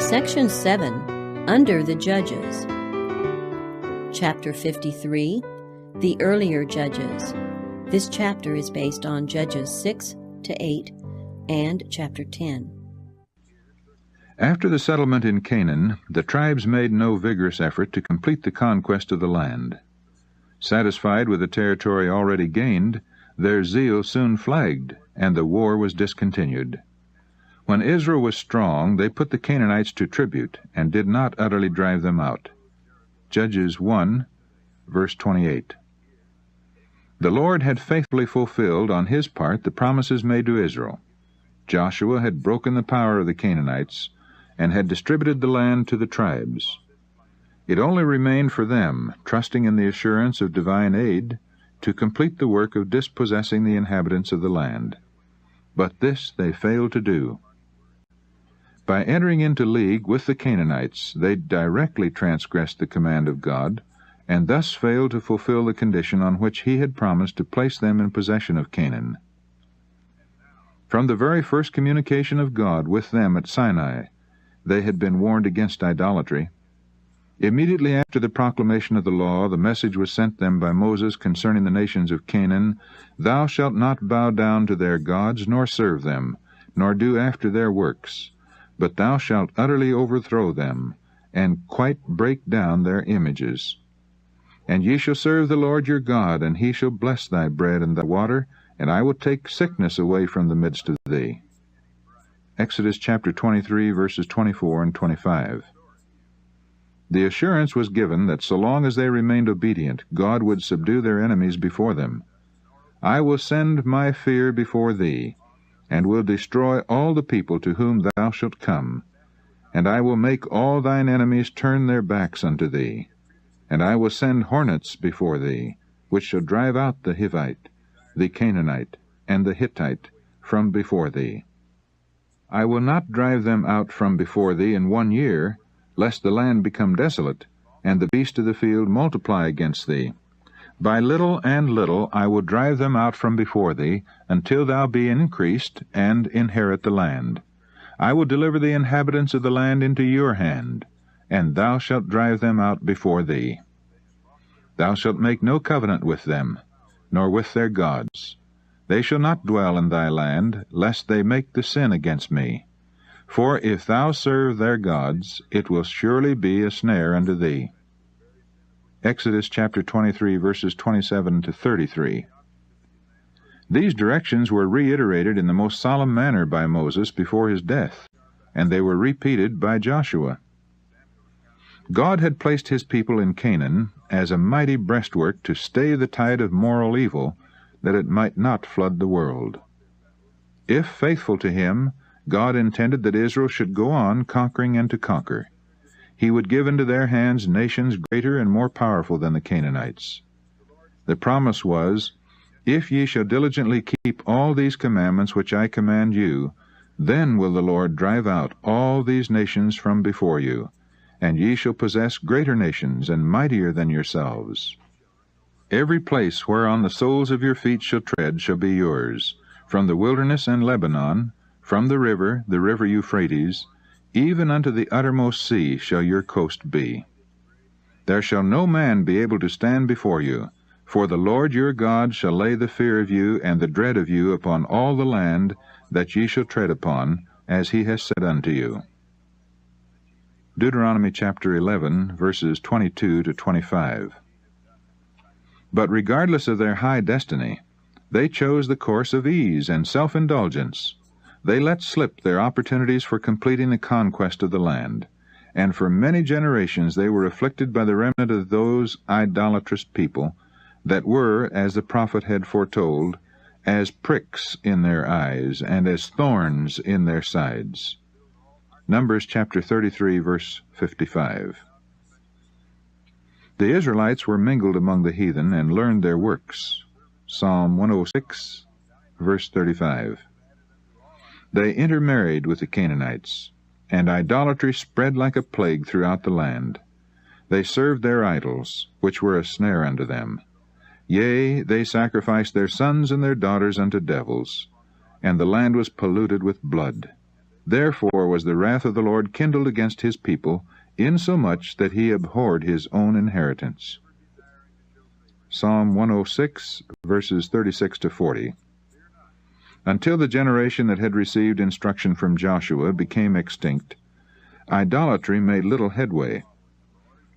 Section 7, Under the Judges. Chapter 53, The Earlier Judges. This chapter is based on Judges 6 to 8 and Chapter 10. After the settlement in Canaan, the tribes made no vigorous effort to complete the conquest of the land. Satisfied with the territory already gained, their zeal soon flagged, and the war was discontinued. When Israel was strong, they put the Canaanites to tribute, and did not utterly drive them out. Judges 1, verse 28. The Lord had faithfully fulfilled on his part the promises made to Israel. Joshua had broken the power of the Canaanites, and had distributed the land to the tribes. It only remained for them, trusting in the assurance of divine aid, to complete the work of dispossessing the inhabitants of the land. But this they failed to do. By entering into league with the Canaanites, they directly transgressed the command of God, and thus failed to fulfill the condition on which he had promised to place them in possession of Canaan. From the very first communication of God with them at Sinai, they had been warned against idolatry. Immediately after the proclamation of the law, the message was sent them by Moses concerning the nations of Canaan, "Thou shalt not bow down to their gods, nor serve them, nor do after their works, but thou shalt utterly overthrow them, and quite break down their images. And ye shall serve the Lord your God, and he shall bless thy bread and thy water, and I will take sickness away from the midst of thee." Exodus chapter 23, verses 24 and 25. The assurance was given that so long as they remained obedient, God would subdue their enemies before them. "I will send my fear before thee, and will destroy all the people to whom thou shalt come. And I will make all thine enemies turn their backs unto thee. And I will send hornets before thee, which shall drive out the Hivite, the Canaanite, and the Hittite from before thee. I will not drive them out from before thee in 1 year, lest the land become desolate, and the beasts of the field multiply against thee. By little and little I will drive them out from before thee, until thou be increased, and inherit the land. I will deliver the inhabitants of the land into your hand, and thou shalt drive them out before thee. Thou shalt make no covenant with them, nor with their gods. They shall not dwell in thy land, lest they make the sin against me. For if thou serve their gods, it will surely be a snare unto thee." Exodus chapter 23, verses 27 to 33. These directions were reiterated in the most solemn manner by Moses before his death, and they were repeated by Joshua. God had placed his people in Canaan as a mighty breastwork to stay the tide of moral evil, that it might not flood the world. If faithful to him, God intended that Israel should go on conquering and to conquer. He would give into their hands nations greater and more powerful than the Canaanites. The promise was, "If ye shall diligently keep all these commandments which I command you, then will the Lord drive out all these nations from before you, and ye shall possess greater nations and mightier than yourselves. Every place whereon the soles of your feet shall tread shall be yours, from the wilderness and Lebanon, from the river Euphrates, even unto the uttermost sea shall your coast be. There shall no man be able to stand before you, for the Lord your God shall lay the fear of you and the dread of you upon all the land that ye shall tread upon, as he has said unto you." Deuteronomy chapter 11, verses 22 to 25. But regardless of their high destiny, they chose the course of ease and self-indulgence. They let slip their opportunities for completing the conquest of the land, and for many generations they were afflicted by the remnant of those idolatrous people that were, as the prophet had foretold, as pricks in their eyes and as thorns in their sides. Numbers chapter 33, verse 55. The Israelites were mingled among the heathen and learned their works. Psalm 106, verse 35. They intermarried with the Canaanites, and idolatry spread like a plague throughout the land. They served their idols, which were a snare unto them. Yea, they sacrificed their sons and their daughters unto devils, and the land was polluted with blood. Therefore was the wrath of the Lord kindled against his people, insomuch that he abhorred his own inheritance. Psalm 106, verses 36 to 40. Until the generation that had received instruction from Joshua became extinct, idolatry made little headway.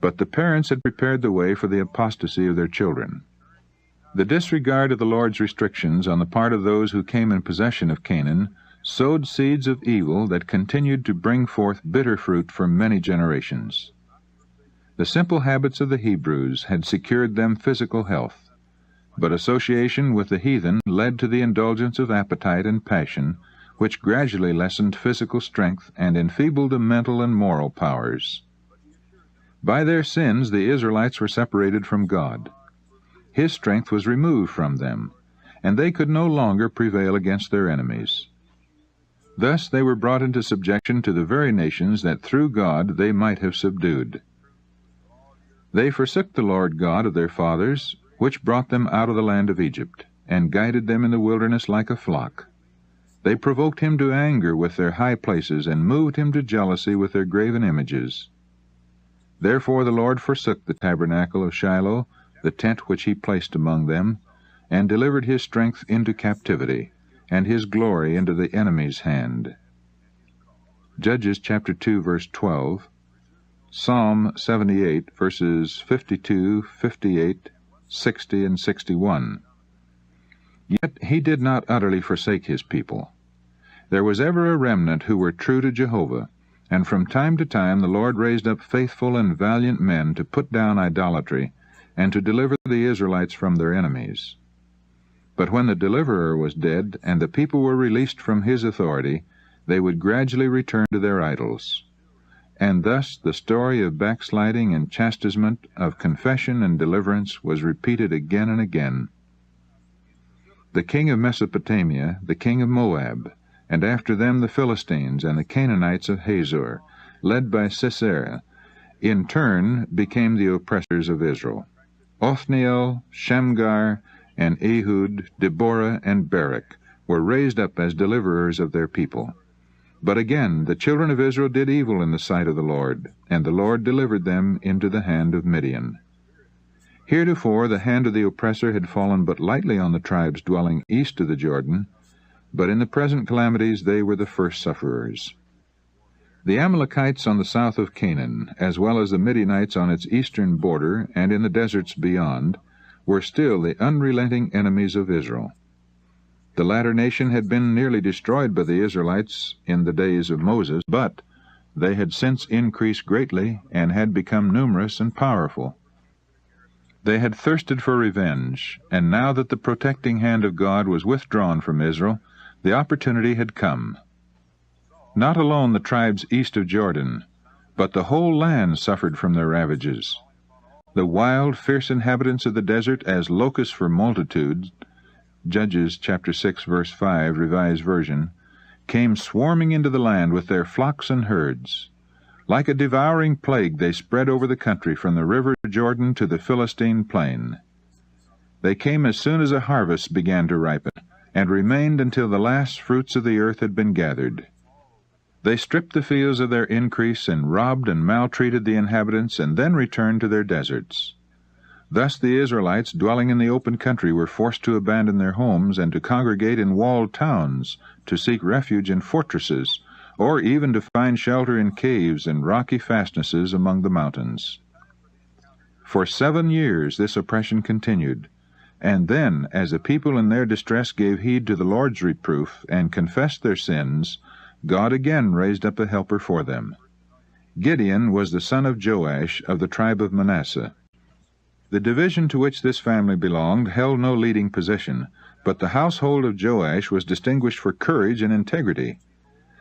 But the parents had prepared the way for the apostasy of their children. The disregard of the Lord's restrictions on the part of those who came in possession of Canaan sowed seeds of evil that continued to bring forth bitter fruit for many generations. The simple habits of the Hebrews had secured them physical health, but association with the heathen led to the indulgence of appetite and passion, which gradually lessened physical strength and enfeebled the mental and moral powers. By their sins the Israelites were separated from God. His strength was removed from them, and they could no longer prevail against their enemies. Thus they were brought into subjection to the very nations that through God they might have subdued. They forsook the Lord God of their fathers, which brought them out of the land of Egypt, and guided them in the wilderness like a flock. They provoked him to anger with their high places, and moved him to jealousy with their graven images. Therefore the Lord forsook the tabernacle of Shiloh, the tent which he placed among them, and delivered his strength into captivity, and his glory into the enemy's hand. Judges chapter 2, verse 12, Psalm 78, verses 52, 58, 60, and 61. Yet he did not utterly forsake his people. There was ever a remnant who were true to Jehovah, and from time to time the Lord raised up faithful and valiant men to put down idolatry, and to deliver the Israelites from their enemies. But when the deliverer was dead, and the people were released from his authority, they would gradually return to their idols. And thus the story of backsliding and chastisement, of confession and deliverance, was repeated again and again. The king of Mesopotamia, the king of Moab, and after them the Philistines and the Canaanites of Hazor, led by Sisera, in turn became the oppressors of Israel. Othniel, Shamgar, and Ehud, Deborah, and Barak were raised up as deliverers of their people. But again the children of Israel did evil in the sight of the Lord, and the Lord delivered them into the hand of Midian. Heretofore the hand of the oppressor had fallen but lightly on the tribes dwelling east of the Jordan, but in the present calamities they were the first sufferers. The Amalekites on the south of Canaan, as well as the Midianites on its eastern border and in the deserts beyond, were still the unrelenting enemies of Israel. The latter nation had been nearly destroyed by the Israelites in the days of Moses, but they had since increased greatly and had become numerous and powerful. They had thirsted for revenge, and now that the protecting hand of God was withdrawn from Israel, the opportunity had come. Not alone the tribes east of Jordan, but the whole land suffered from their ravages. The wild, fierce inhabitants of the desert, as locusts for multitudes, Judges chapter 6, verse 5, Revised Version, came swarming into the land with their flocks and herds. Like a devouring plague they spread over the country from the river Jordan to the Philistine plain. They came as soon as a harvest began to ripen, and remained until the last fruits of the earth had been gathered. They stripped the fields of their increase, and robbed and maltreated the inhabitants, and then returned to their deserts. Thus the Israelites dwelling in the open country were forced to abandon their homes and to congregate in walled towns, to seek refuge in fortresses, or even to find shelter in caves and rocky fastnesses among the mountains. For 7 years this oppression continued, and then, as the people in their distress gave heed to the Lord's reproof and confessed their sins, God again raised up a helper for them. Gideon was the son of Joash of the tribe of Manasseh. The division to which this family belonged held no leading position, but the household of Joash was distinguished for courage and integrity.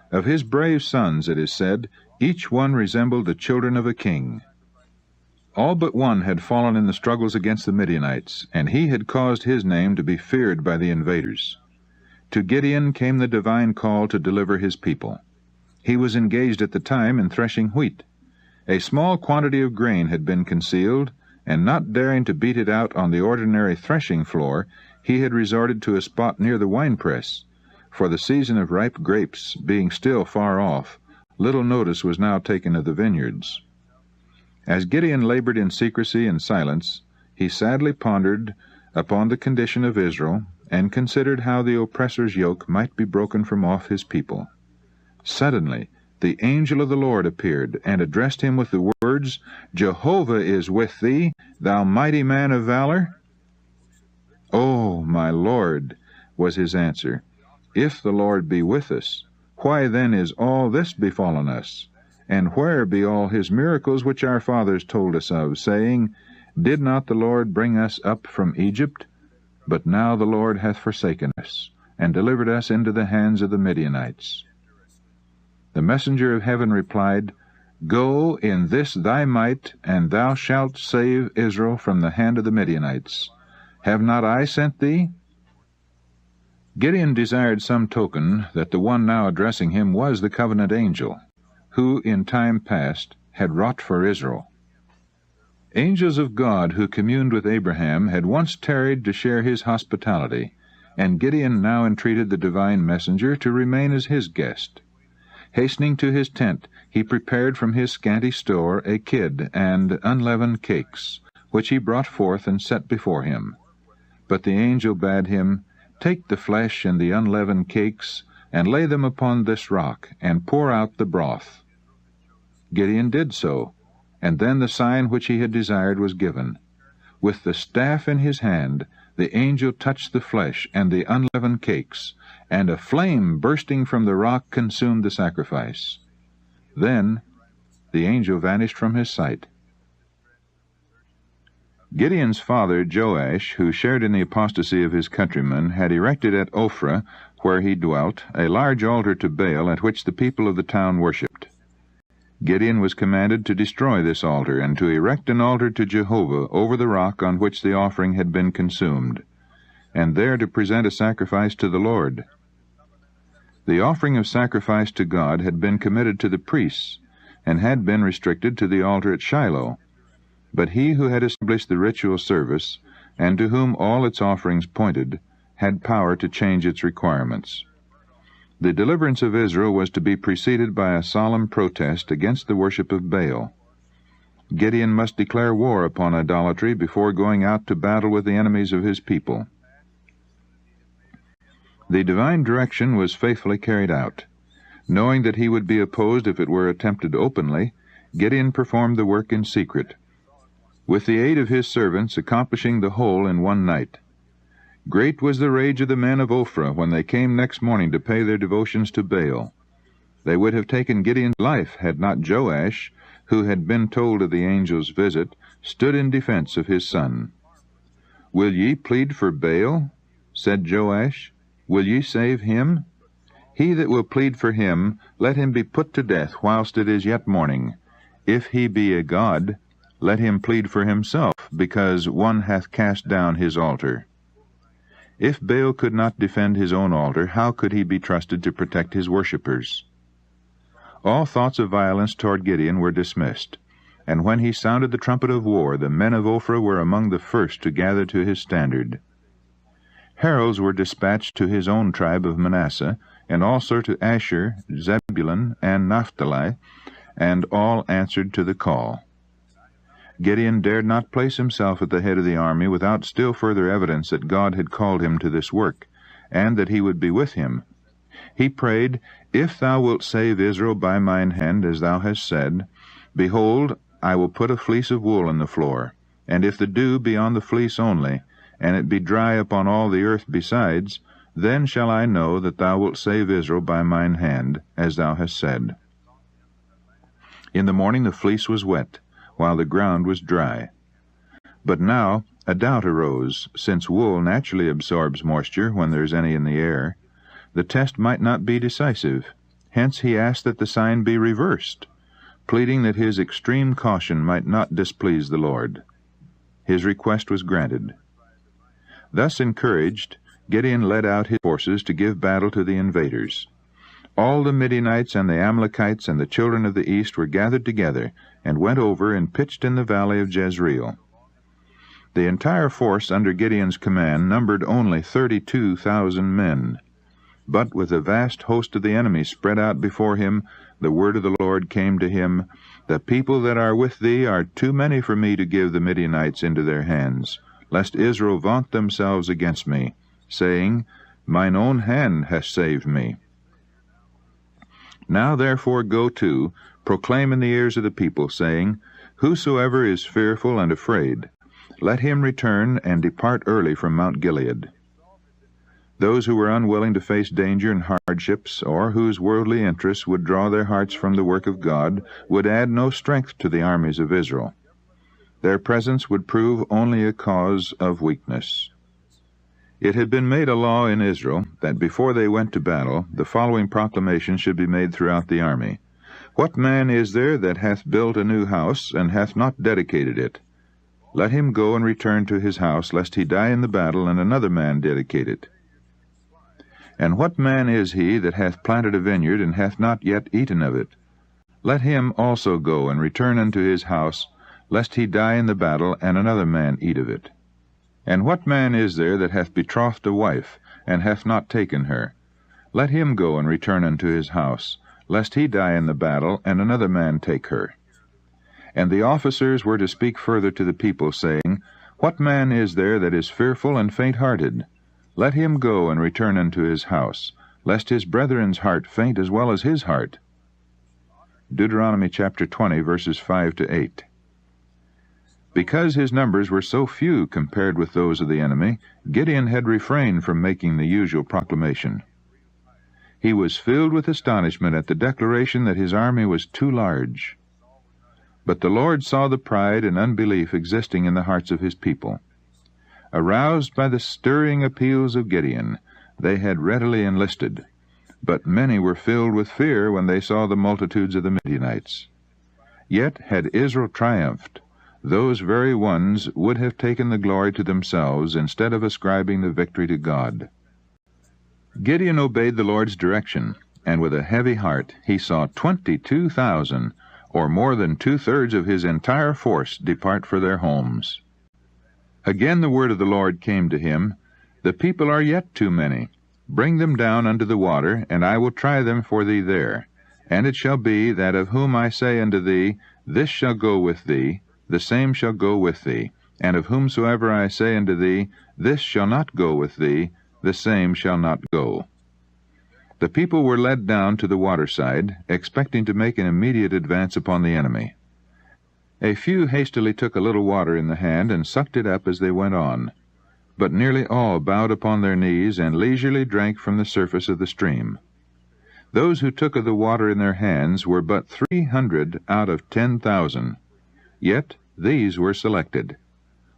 Of his brave sons, it is said, each one resembled the children of a king. All but one had fallen in the struggles against the Midianites, and he had caused his name to be feared by the invaders. To Gideon came the divine call to deliver his people. He was engaged at the time in threshing wheat. A small quantity of grain had been concealed, and not daring to beat it out on the ordinary threshing floor, he had resorted to a spot near the winepress, for the season of ripe grapes being still far off, little notice was now taken of the vineyards. As Gideon labored in secrecy and silence, he sadly pondered upon the condition of Israel, and considered how the oppressor's yoke might be broken from off his people. Suddenly the angel of the Lord appeared, and addressed him with the words, "Jehovah is with thee, thou mighty man of valor." "Oh, my Lord," was his answer, "if the Lord be with us, why then is all this befallen us? And where be all his miracles which our fathers told us of, saying, Did not the Lord bring us up from Egypt? But now the Lord hath forsaken us, and delivered us into the hands of the Midianites." The messenger of heaven replied, "Go in this thy might, and thou shalt save Israel from the hand of the Midianites. Have not I sent thee?" Gideon desired some token that the one now addressing him was the covenant angel, who in time past had wrought for Israel. Angels of God who communed with Abraham had once tarried to share his hospitality, and Gideon now entreated the divine messenger to remain as his guest. Hastening to his tent, he prepared from his scanty store a kid and unleavened cakes, which he brought forth and set before him. But the angel bade him, "Take the flesh and the unleavened cakes, and lay them upon this rock, and pour out the broth." Gideon did so, and then the sign which he had desired was given. With the staff in his hand, the angel touched the flesh and the unleavened cakes, and a flame bursting from the rock consumed the sacrifice. Then the angel vanished from his sight. Gideon's father, Joash, who shared in the apostasy of his countrymen, had erected at Ophrah, where he dwelt, a large altar to Baal at which the people of the town worshipped. Gideon was commanded to destroy this altar, and to erect an altar to Jehovah over the rock on which the offering had been consumed, and there to present a sacrifice to the Lord. The offering of sacrifice to God had been committed to the priests, and had been restricted to the altar at Shiloh. But he who had established the ritual service, and to whom all its offerings pointed, had power to change its requirements. The deliverance of Israel was to be preceded by a solemn protest against the worship of Baal. Gideon must declare war upon idolatry before going out to battle with the enemies of his people. The divine direction was faithfully carried out. Knowing that he would be opposed if it were attempted openly, Gideon performed the work in secret, with the aid of his servants accomplishing the whole in one night. Great was the rage of the men of Ophrah when they came next morning to pay their devotions to Baal. They would have taken Gideon's life had not Joash, who had been told of the angel's visit, stood in defense of his son. "Will ye plead for Baal?" said Joash. "Will ye save him? He that will plead for him, let him be put to death whilst it is yet morning. If he be a god, let him plead for himself, because one hath cast down his altar." If Baal could not defend his own altar, how could he be trusted to protect his worshippers? All thoughts of violence toward Gideon were dismissed, and when he sounded the trumpet of war, the men of Ophrah were among the first to gather to his standard. Heralds were dispatched to his own tribe of Manasseh, and also to Asher, Zebulun, and Naphtali, and all answered to the call. Gideon dared not place himself at the head of the army without still further evidence that God had called him to this work, and that he would be with him. He prayed, "If thou wilt save Israel by mine hand, as thou hast said, behold, I will put a fleece of wool on the floor, and if the dew be on the fleece only, and it be dry upon all the earth besides, then shall I know that thou wilt save Israel by mine hand, as thou hast said." In the morning the fleece was wet, while the ground was dry. But now a doubt arose, since wool naturally absorbs moisture when there is any in the air. The test might not be decisive. Hence he asked that the sign be reversed, pleading that his extreme caution might not displease the Lord. His request was granted. Thus encouraged, Gideon led out his forces to give battle to the invaders. All the Midianites and the Amalekites and the children of the east were gathered together, and went over and pitched in the valley of Jezreel. The entire force under Gideon's command numbered only 32,000 men. But with a vast host of the enemy spread out before him, the word of the Lord came to him, The people that are with thee are too many for me to give the Midianites into their hands, lest Israel vaunt themselves against me, saying, Mine own hand hath saved me. Now therefore go to, proclaim in the ears of the people, saying, Whosoever is fearful and afraid, let him return and depart early from Mount Gilead. Those who were unwilling to face danger and hardships, or whose worldly interests would draw their hearts from the work of God, would add no strength to the armies of Israel. Their presence would prove only a cause of weakness. It had been made a law in Israel that before they went to battle, the following proclamation should be made throughout the army. What man is there that hath built a new house, and hath not dedicated it? Let him go and return to his house, lest he die in the battle, and another man dedicate it. And what man is he that hath planted a vineyard, and hath not yet eaten of it? Let him also go and return unto his house, lest he die in the battle, and another man eat of it. And what man is there that hath betrothed a wife, and hath not taken her? Let him go and return unto his house, lest he die in the battle, and another man take her. And the officers were to speak further to the people, saying, What man is there that is fearful and faint-hearted? Let him go and return unto his house, lest his brethren's heart faint as well as his heart. Deuteronomy chapter 20, verses 5 to 8. Because his numbers were so few compared with those of the enemy, Gideon had refrained from making the usual proclamation. He was filled with astonishment at the declaration that his army was too large. But the Lord saw the pride and unbelief existing in the hearts of his people. Aroused by the stirring appeals of Gideon, they had readily enlisted, but many were filled with fear when they saw the multitudes of the Midianites. Yet had Israel triumphed, those very ones would have taken the glory to themselves instead of ascribing the victory to God. Gideon obeyed the Lord's direction, and with a heavy heart he saw 22,000, or more than 2/3 of his entire force, depart for their homes. Again the word of the Lord came to him, The people are yet too many. Bring them down unto the water, and I will try them for thee there. And it shall be, that of whom I say unto thee, This shall go with thee, the same shall go with thee. And of whomsoever I say unto thee, This shall not go with thee, the same shall not go. The people were led down to the waterside, expecting to make an immediate advance upon the enemy. A few hastily took a little water in the hand and sucked it up as they went on, but nearly all bowed upon their knees and leisurely drank from the surface of the stream. Those who took of the water in their hands were but 300 out of 10,000, yet these were selected.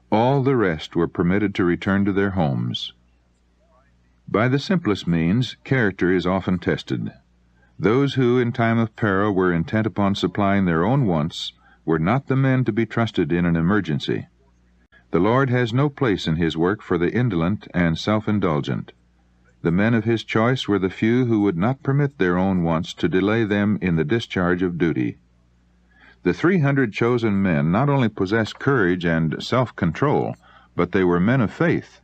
All the rest were permitted to return to their homes. By the simplest means, character is often tested. Those who, in time of peril, were intent upon supplying their own wants were not the men to be trusted in an emergency. The Lord has no place in his work for the indolent and self-indulgent. The men of his choice were the few who would not permit their own wants to delay them in the discharge of duty. The 300 chosen men not only possessed courage and self-control, but they were men of faith.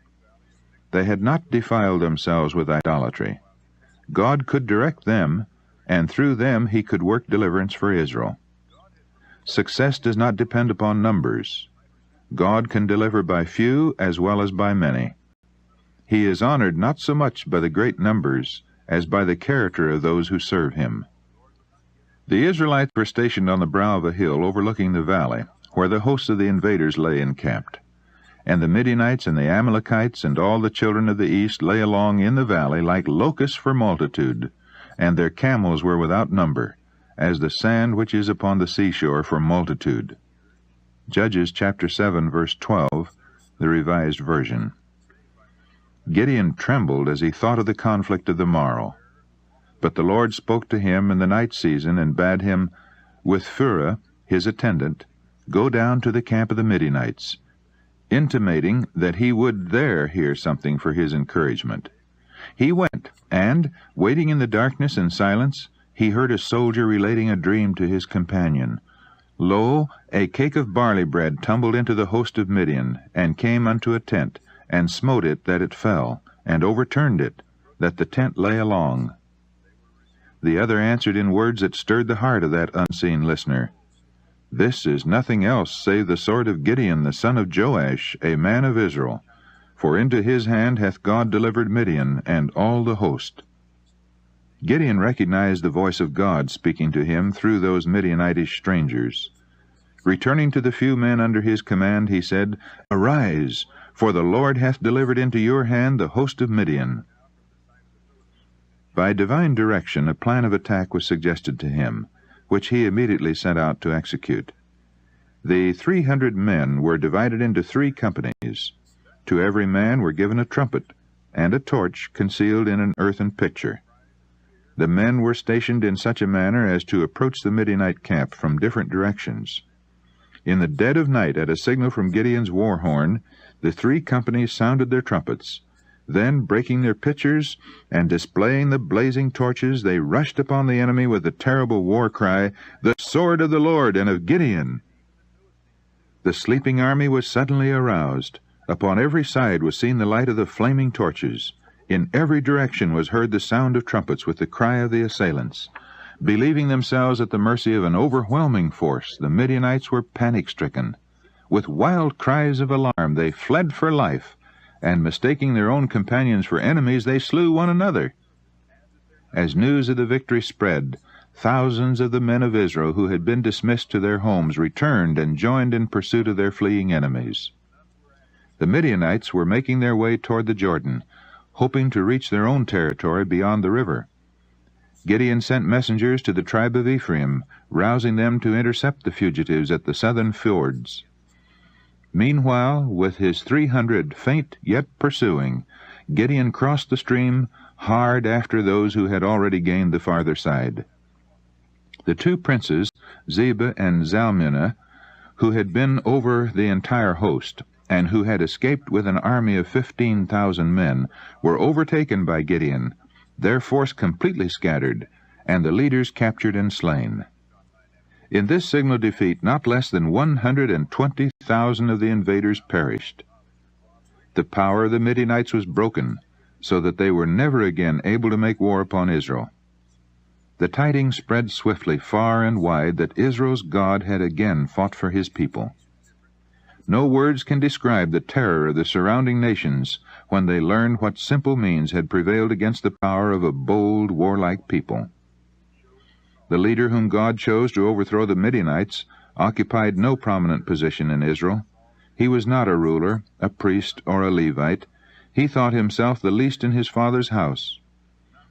They had not defiled themselves with idolatry. God could direct them, and through them he could work deliverance for Israel. Success does not depend upon numbers. God can deliver by few as well as by many. He is honored not so much by the great numbers as by the character of those who serve him. The Israelites were stationed on the brow of a hill overlooking the valley, where the hosts of the invaders lay encamped. And the Midianites and the Amalekites and all the children of the east lay along in the valley like locusts for multitude, and their camels were without number, as the sand which is upon the seashore for multitude. Judges chapter 7, verse 12, the Revised Version. Gideon trembled as he thought of the conflict of the morrow. But the Lord spoke to him in the night season, and bade him, with Phurah, his attendant, go down to the camp of the Midianites, intimating that he would there hear something for his encouragement. He went, and, waiting in the darkness and silence, he heard a soldier relating a dream to his companion. Lo, a cake of barley bread tumbled into the host of Midian, and came unto a tent, and smote it that it fell, and overturned it, that the tent lay along. The other answered in words that stirred the heart of that unseen listener, "This is nothing else save the sword of Gideon the son of Joash, a man of Israel. For into his hand hath God delivered Midian and all the host." Gideon recognized the voice of God speaking to him through those Midianitish strangers. Returning to the few men under his command, he said, "Arise, for the Lord hath delivered into your hand the host of Midian." By divine direction, a plan of attack was suggested to him, which he immediately set out to execute. The 300 men were divided into 3 companies. To every man were given a trumpet, and a torch concealed in an earthen pitcher. The men were stationed in such a manner as to approach the Midianite camp from different directions. In the dead of night, at a signal from Gideon's war horn, the 3 companies sounded their trumpets. Then, breaking their pitchers and displaying the blazing torches, they rushed upon the enemy with the terrible war cry, "The sword of the Lord and of Gideon!" The sleeping army was suddenly aroused. Upon every side was seen the light of the flaming torches. In every direction was heard the sound of trumpets with the cry of the assailants. Believing themselves at the mercy of an overwhelming force, the Midianites were panic-stricken. With wild cries of alarm they fled for life, and mistaking their own companions for enemies, they slew one another. As news of the victory spread, thousands of the men of Israel who had been dismissed to their homes returned and joined in pursuit of their fleeing enemies. The Midianites were making their way toward the Jordan, hoping to reach their own territory beyond the river. Gideon sent messengers to the tribe of Ephraim, rousing them to intercept the fugitives at the southern fords. Meanwhile, with his 300 faint yet pursuing, Gideon crossed the stream hard after those who had already gained the farther side. The 2 princes, Zebah and Zalmunna, who had been over the entire host, and who had escaped with an army of 15,000 men, were overtaken by Gideon, their force completely scattered, and the leaders captured and slain. In this signal defeat, not less than 120,000 of the invaders perished. The power of the Midianites was broken, so that they were never again able to make war upon Israel. The tidings spread swiftly far and wide that Israel's God had again fought for his people. No words can describe the terror of the surrounding nations when they learned what simple means had prevailed against the power of a bold, warlike people. The leader whom God chose to overthrow the Midianites occupied no prominent position in Israel. He was not a ruler, a priest, or a Levite. He thought himself the least in his father's house.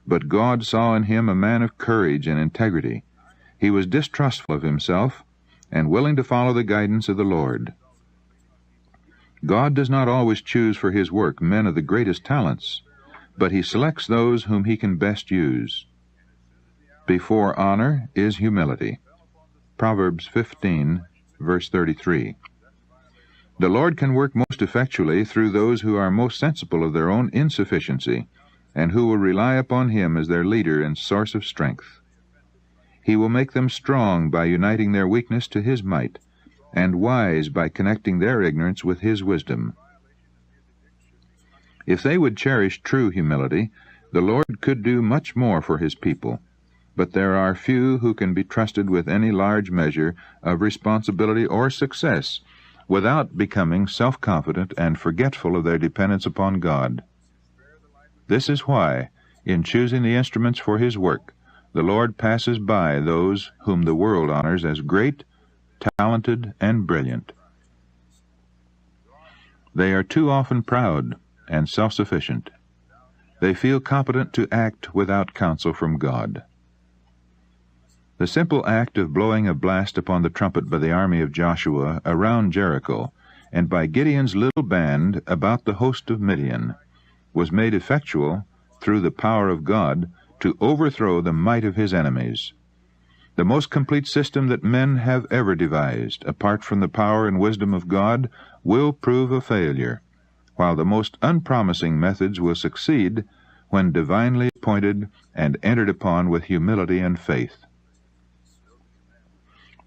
But God saw in him a man of courage and integrity. He was distrustful of himself and willing to follow the guidance of the Lord. God does not always choose for his work men of the greatest talents, but he selects those whom he can best use. Before honor is humility. Proverbs 15, verse 33. The Lord can work most effectually through those who are most sensible of their own insufficiency, and who will rely upon him as their leader and source of strength. He will make them strong by uniting their weakness to his might, and wise by connecting their ignorance with his wisdom. If they would cherish true humility, the Lord could do much more for his people, but there are few who can be trusted with any large measure of responsibility or success without becoming self-confident and forgetful of their dependence upon God. This is why, in choosing the instruments for his work, the Lord passes by those whom the world honors as great, talented, and brilliant. They are too often proud and self-sufficient. They feel competent to act without counsel from God. The simple act of blowing a blast upon the trumpet by the army of Joshua around Jericho, and by Gideon's little band about the host of Midian, was made effectual through the power of God to overthrow the might of his enemies. The most complete system that men have ever devised, apart from the power and wisdom of God, will prove a failure, while the most unpromising methods will succeed when divinely appointed and entered upon with humility and faith.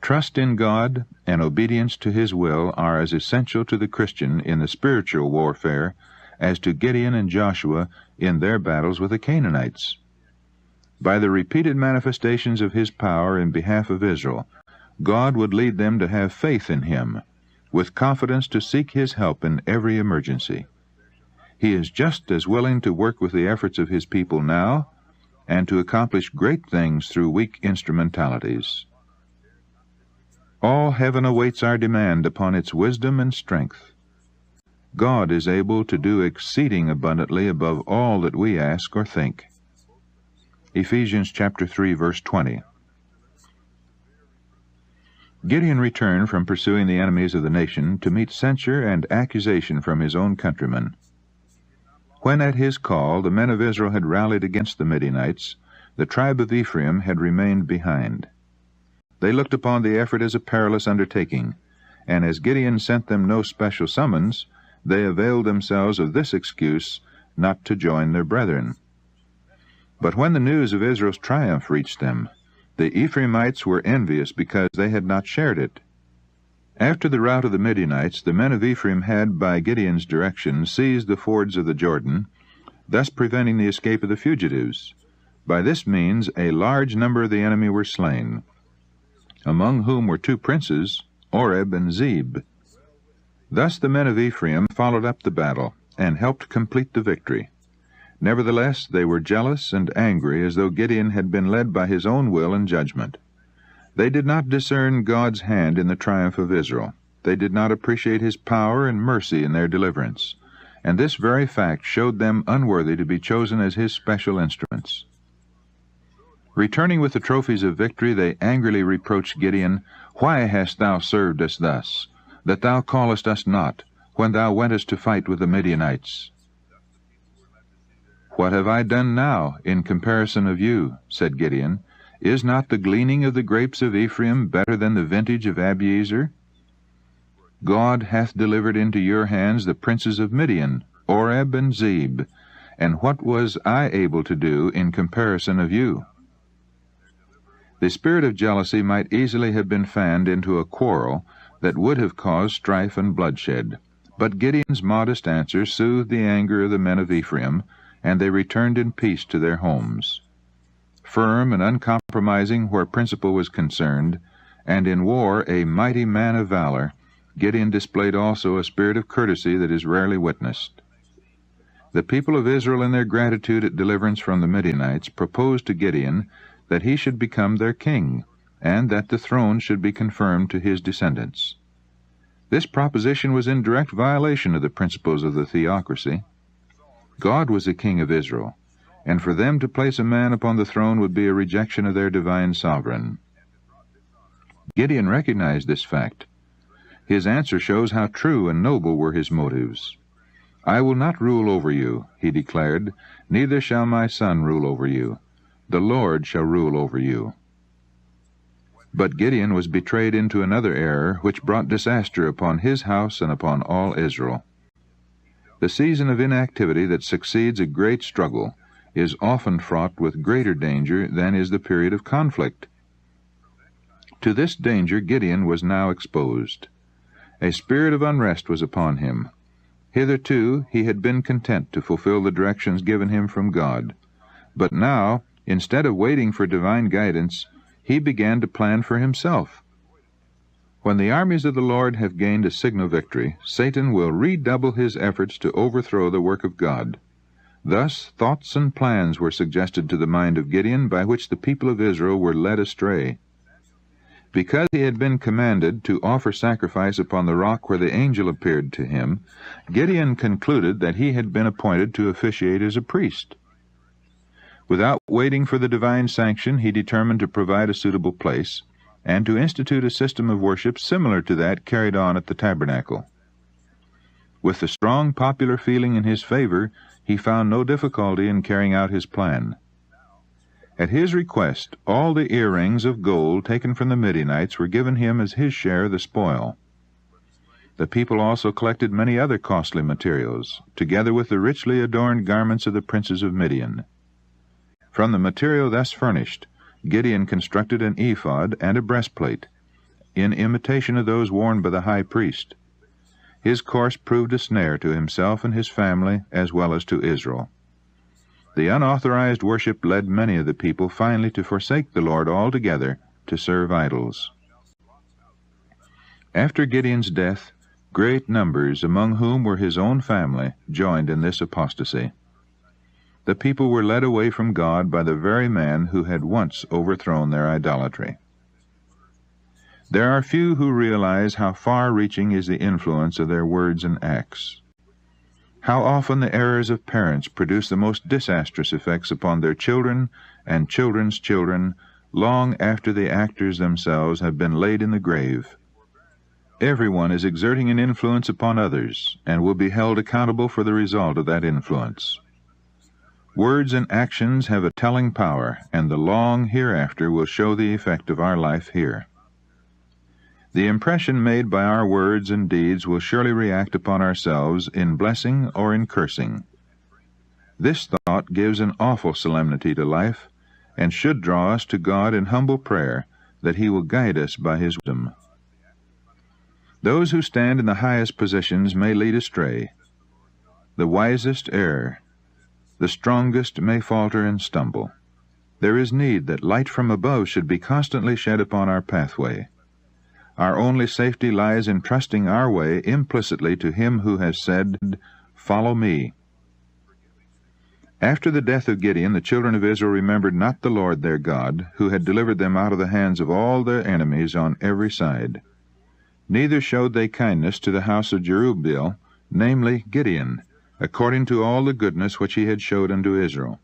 Trust in God and obedience to his will are as essential to the Christian in the spiritual warfare as to Gideon and Joshua in their battles with the Canaanites. By the repeated manifestations of his power in behalf of Israel, God would lead them to have faith in him, with confidence to seek his help in every emergency. He is just as willing to work with the efforts of his people now, and to accomplish great things through weak instrumentalities. All heaven awaits our demand upon its wisdom and strength. God is able to do exceeding abundantly above all that we ask or think. Ephesians chapter 3, verse 20. Gideon returned from pursuing the enemies of the nation to meet censure and accusation from his own countrymen. When at his call the men of Israel had rallied against the Midianites, the tribe of Ephraim had remained behind. They looked upon the effort as a perilous undertaking, and as Gideon sent them no special summons, they availed themselves of this excuse not to join their brethren. But when the news of Israel's triumph reached them, the Ephraimites were envious because they had not shared it. After the rout of the Midianites, the men of Ephraim had, by Gideon's direction, seized the fords of the Jordan, thus preventing the escape of the fugitives. By this means a large number of the enemy were slain, among whom were two princes, Oreb and Zeb. Thus the men of Ephraim followed up the battle, and helped complete the victory. Nevertheless, they were jealous and angry, as though Gideon had been led by his own will and judgment. They did not discern God's hand in the triumph of Israel. They did not appreciate his power and mercy in their deliverance, and this very fact showed them unworthy to be chosen as his special instruments. Returning with the trophies of victory, they angrily reproached Gideon, "Why hast thou served us thus, that thou callest us not, when thou wentest to fight with the Midianites?" "What have I done now, in comparison of you?" said Gideon. "Is not the gleaning of the grapes of Ephraim better than the vintage of Abiezer? God hath delivered into your hands the princes of Midian, Oreb and Zeb, and what was I able to do in comparison of you?" The spirit of jealousy might easily have been fanned into a quarrel that would have caused strife and bloodshed, but Gideon's modest answer soothed the anger of the men of Ephraim, and they returned in peace to their homes. Firm and uncompromising where principle was concerned, and in war a mighty man of valor, Gideon displayed also a spirit of courtesy that is rarely witnessed. The people of Israel, in their gratitude at deliverance from the Midianites, proposed to Gideon that he should become their king, and that the throne should be confirmed to his descendants. This proposition was in direct violation of the principles of the theocracy. God was the king of Israel, and for them to place a man upon the throne would be a rejection of their divine sovereign. Gideon recognized this fact. His answer shows how true and noble were his motives. "I will not rule over you," he declared, "neither shall my son rule over you. The Lord shall rule over you." But Gideon was betrayed into another error, which brought disaster upon his house and upon all Israel. The season of inactivity that succeeds a great struggle is often fraught with greater danger than is the period of conflict. To this danger Gideon was now exposed. A spirit of unrest was upon him. Hitherto he had been content to fulfill the directions given him from God, but now, instead of waiting for divine guidance, he began to plan for himself. When the armies of the Lord have gained a signal victory, Satan will redouble his efforts to overthrow the work of God. Thus thoughts and plans were suggested to the mind of Gideon by which the people of Israel were led astray. Because he had been commanded to offer sacrifice upon the rock where the angel appeared to him, Gideon concluded that he had been appointed to officiate as a priest. Without waiting for the divine sanction, he determined to provide a suitable place, and to institute a system of worship similar to that carried on at the tabernacle. With the strong popular feeling in his favor, he found no difficulty in carrying out his plan. At his request, all the earrings of gold taken from the Midianites were given him as his share of the spoil. The people also collected many other costly materials, together with the richly adorned garments of the princes of Midian. From the material thus furnished, Gideon constructed an ephod and a breastplate, in imitation of those worn by the high priest. his course proved a snare to himself and his family as well as to Israel. The unauthorized worship led many of the people finally to forsake the Lord altogether to serve idols. After Gideon's death, great numbers, among whom were his own family, joined in this apostasy. The people were led away from God by the very man who had once overthrown their idolatry. There are few who realize how far-reaching is the influence of their words and acts. How often the errors of parents produce the most disastrous effects upon their children and children's children long after the actors themselves have been laid in the grave. Everyone is exerting an influence upon others and will be held accountable for the result of that influence. Words and actions have a telling power, and the long hereafter will show the effect of our life here. The impression made by our words and deeds will surely react upon ourselves in blessing or in cursing. This thought gives an awful solemnity to life, and should draw us to God in humble prayer that He will guide us by His wisdom. Those who stand in the highest positions may lead astray. The wisest err. The strongest may falter and stumble. There is need that light from above should be constantly shed upon our pathway. Our only safety lies in trusting our way implicitly to Him who has said, "Follow me." After the death of Gideon, the children of Israel remembered not the Lord their God, who had delivered them out of the hands of all their enemies on every side. Neither showed they kindness to the house of Jerubbaal, namely Gideon, according to all the goodness which he had showed unto Israel.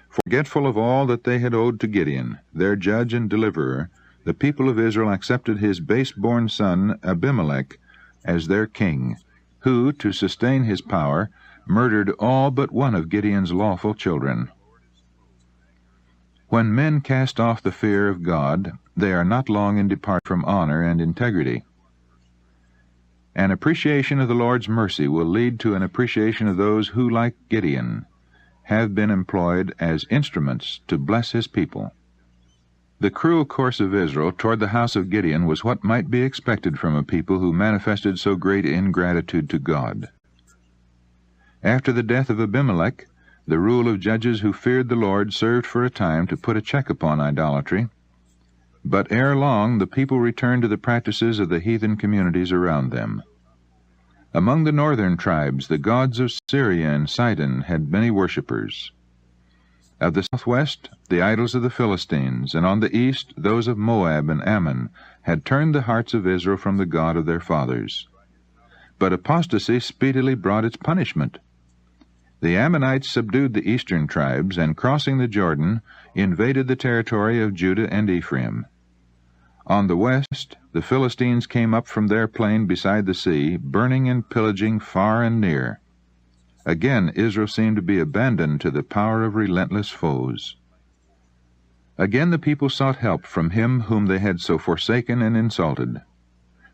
Forgetful of all that they had owed to Gideon, their judge and deliverer, the people of Israel accepted his base-born son Abimelech as their king, who, to sustain his power, murdered all but one of Gideon's lawful children. When men cast off the fear of God, they are not long in departing from honor and integrity. An appreciation of the Lord's mercy will lead to an appreciation of those who, like Gideon, have been employed as instruments to bless His people. The cruel course of Israel toward the house of Gideon was what might be expected from a people who manifested so great ingratitude to God. After the death of Abimelech, the rule of judges who feared the Lord served for a time to put a check upon idolatry, but ere long the people returned to the practices of the heathen communities around them. Among the northern tribes, the gods of Syria and Sidon had many worshippers. Of the southwest, the idols of the Philistines, and on the east, those of Moab and Ammon, had turned the hearts of Israel from the God of their fathers. But apostasy speedily brought its punishment. The Ammonites subdued the eastern tribes, and crossing the Jordan, invaded the territory of Judah and Ephraim. On the west, the Philistines came up from their plain beside the sea, burning and pillaging far and near. Again Israel seemed to be abandoned to the power of relentless foes. Again the people sought help from Him whom they had so forsaken and insulted.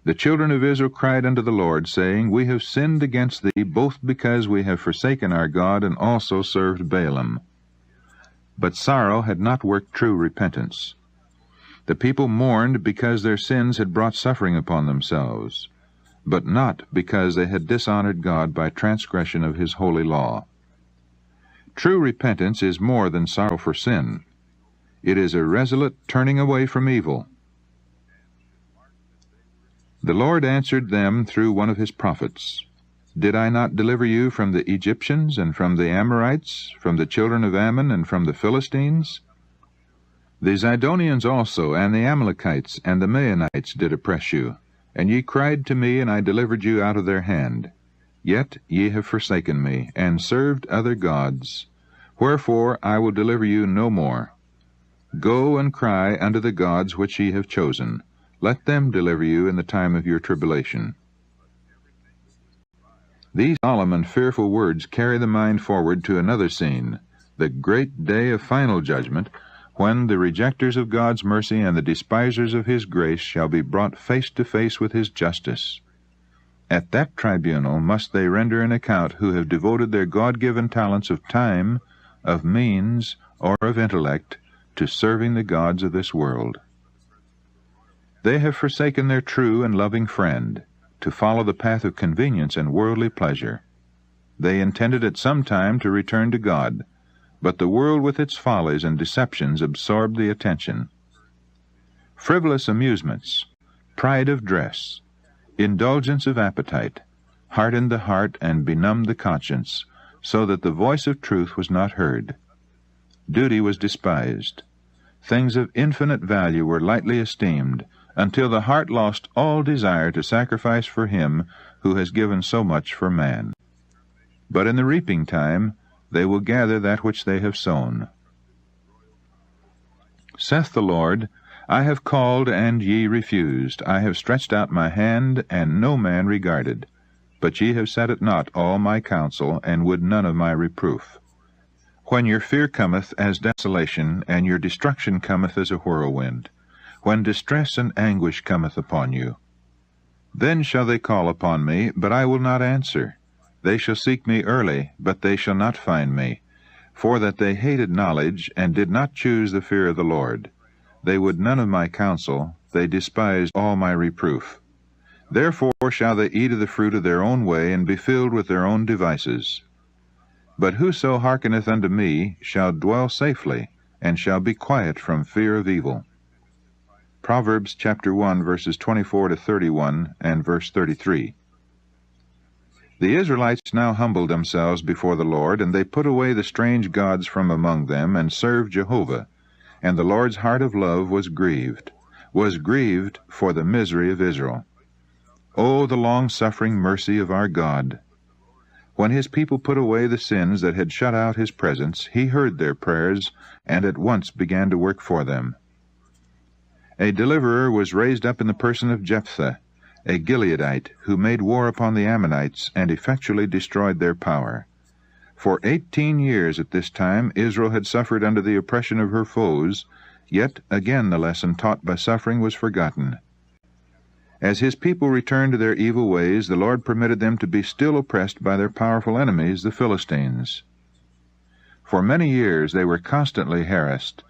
The children of Israel cried unto the Lord, saying, We have sinned against Thee, both because we have forsaken our God, and also served Baalim. But sorrow had not worked true repentance. The people mourned because their sins had brought suffering upon themselves, but not because they had dishonored God by transgression of His holy law. True repentance is more than sorrow for sin. It is a resolute turning away from evil. The Lord answered them through one of His prophets, Did I not deliver you from the Egyptians, and from the Amorites, from the children of Ammon, and from the Philistines? The Zidonians also, and the Amalekites, and the Maonites did oppress you, and ye cried to me, and I delivered you out of their hand. Yet ye have forsaken me, and served other gods. Wherefore I will deliver you no more. Go and cry unto the gods which ye have chosen. Let them deliver you in the time of your tribulation. These solemn and fearful words carry the mind forward to another scene, the great day of final judgment, when the rejectors of God's mercy and the despisers of His grace shall be brought face to face with His justice. At that tribunal must they render an account who have devoted their God-given talents of time, of means, or of intellect to serving the gods of this world. They have forsaken their true and loving friend, to follow the path of convenience and worldly pleasure. They intended at some time to return to God, but the world with its follies and deceptions absorbed the attention. Frivolous amusements, pride of dress, indulgence of appetite, hardened the heart and benumbed the conscience, so that the voice of truth was not heard. Duty was despised. Things of infinite value were lightly esteemed, until the heart lost all desire to sacrifice for Him who has given so much for man. But in the reaping time they will gather that which they have sown. Saith the Lord, I have called, and ye refused. I have stretched out my hand, and no man regarded. But ye have set at naught all my counsel, and would none of my reproof. When your fear cometh as desolation, and your destruction cometh as a whirlwind, when distress and anguish cometh upon you, then shall they call upon me, but I will not answer. They shall seek me early, but they shall not find me. For that they hated knowledge, and did not choose the fear of the Lord. They would none of my counsel, they despised all my reproof. Therefore shall they eat of the fruit of their own way, and be filled with their own devices. But whoso hearkeneth unto me shall dwell safely, and shall be quiet from fear of evil. Proverbs chapter 1, verses 24 to 31, and verse 33. The Israelites now humbled themselves before the Lord, and they put away the strange gods from among them, and served Jehovah. And the Lord's heart of love was grieved for the misery of Israel. O the long-suffering mercy of our God! When His people put away the sins that had shut out His presence, He heard their prayers, and at once began to work for them. A deliverer was raised up in the person of Jephthah, a Gileadite, who made war upon the Ammonites, and effectually destroyed their power. For 18 years at this time Israel had suffered under the oppression of her foes, yet again the lesson taught by suffering was forgotten. As His people returned to their evil ways, the Lord permitted them to be still oppressed by their powerful enemies, the Philistines. For many years they were constantly harassed,